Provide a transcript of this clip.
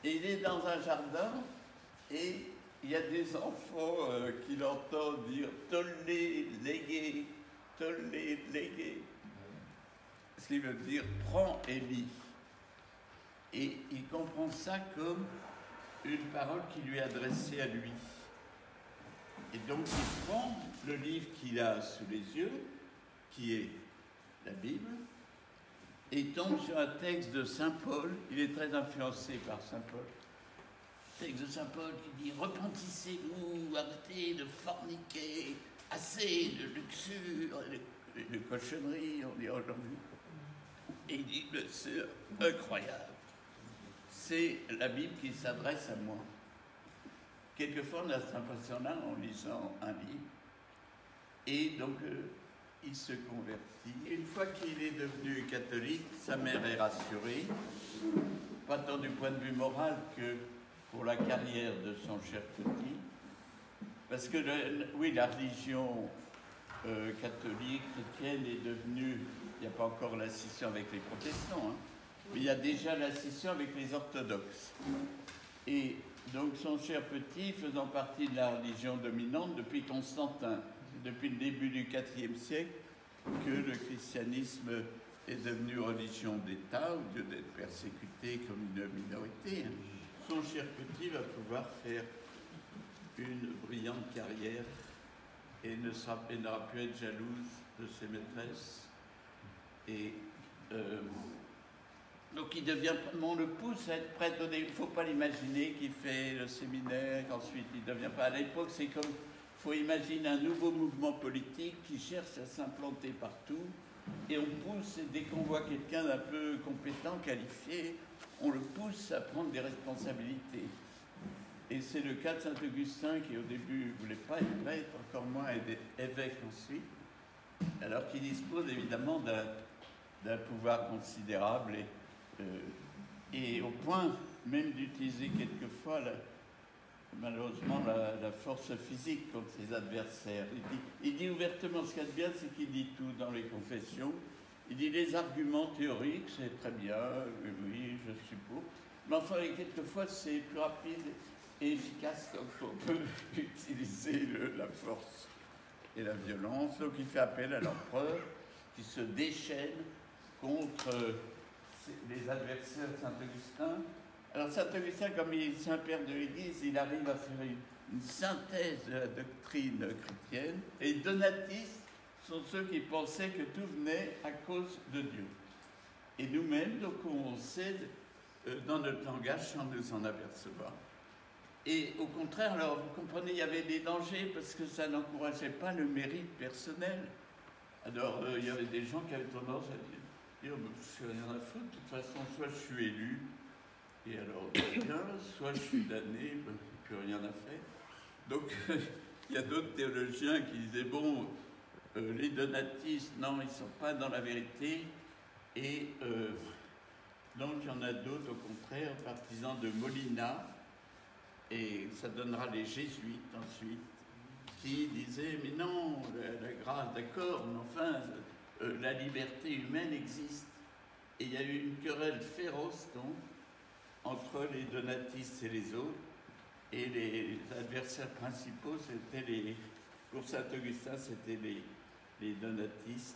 Et il est dans un jardin et il y a des enfants qui l'entendent dire « Tollé, légué, tollé, légué ». Ce qui veut dire « prends et lis ». Et il comprend ça comme une parole qui lui est adressée à lui. Et donc il prend le livre qu'il a sous les yeux, qui est la Bible, et il tombe sur un texte de Saint Paul. Il est très influencé par Saint Paul. Texte de Saint Paul qui dit « Repentissez-vous, arrêtez de forniquer, assez de luxure et de cochonnerie, on dit aujourd'hui. » Et il dit « C'est incroyable. C'est la Bible qui s'adresse à moi. » Quelquefois, on a cette impression-là en lisant un livre. Et donc, il se convertit. Une fois qu'il est devenu catholique, sa mère est rassurée, pas tant du point de vue moral que pour la carrière de son cher petit. Parce que, oui, la religion catholique, chrétienne est devenue, il n'y a pas encore la scission avec les protestants, hein, mais il y a déjà la scission avec les orthodoxes. Et donc son cher petit faisant partie de la religion dominante depuis Constantin, depuis le début du IVe siècle, que le christianisme est devenu religion d'État, au lieu d'être persécuté comme une minorité. Son cher petit va pouvoir faire une brillante carrière et n'aura pu être jalouse de ses maîtresses. Et donc il devient, on le pousse à être prêtre. Il ne faut pas l'imaginer qu'il fait le séminaire, qu'ensuite il ne devient pas. À l'époque, c'est comme, il faut imaginer un nouveau mouvement politique qui cherche à s'implanter partout. Et on pousse, et dès qu'on voit quelqu'un d'un peu compétent, qualifié, on le pousse à prendre des responsabilités. Et c'est le cas de Saint-Augustin qui au début ne voulait pas être prêtre, encore moins être évêque ensuite, alors qu'il dispose évidemment d'un pouvoir considérable et au point même d'utiliser quelquefois malheureusement la force physique contre ses adversaires. Il dit ouvertement, ce qu'il y a de bien, c'est qu'il dit tout dans les confessions. Il dit les arguments théoriques, c'est très bien, oui, je suis pour. Mais enfin, quelquefois, c'est plus rapide et efficace, donc on peut utiliser la force et la violence. Donc il fait appel à l'empereur qui se déchaîne contre les adversaires de Saint-Augustin. Alors Saint-Augustin, comme il est Saint-Père de l'Église, il arrive à faire une synthèse de la doctrine chrétienne. Et les donatistes sont ceux qui pensaient que tout venait à cause de Dieu. Et nous-mêmes, donc on cède dans notre langage sans nous en apercevoir. Et au contraire, alors vous comprenez, il y avait des dangers parce que ça n'encourageait pas le mérite personnel. Alors il y avait des gens qui avaient tendance à dire je n'ai rien à foutre, de toute façon, soit je suis élu, et alors bien, soit je suis damné, ben, plus rien à faire. Donc il y a d'autres théologiens qui disaient bon, les donatistes, non, ils ne sont pas dans la vérité, et donc il y en a d'autres, au contraire, partisans de Molina, et ça donnera les jésuites ensuite, qui disaient mais non, la grâce, d'accord, mais enfin, la liberté humaine existe. Et il y a eu une querelle féroce donc entre les donatistes et les autres, et les adversaires principaux, c'était pour Saint-Augustin, c'était les donatistes.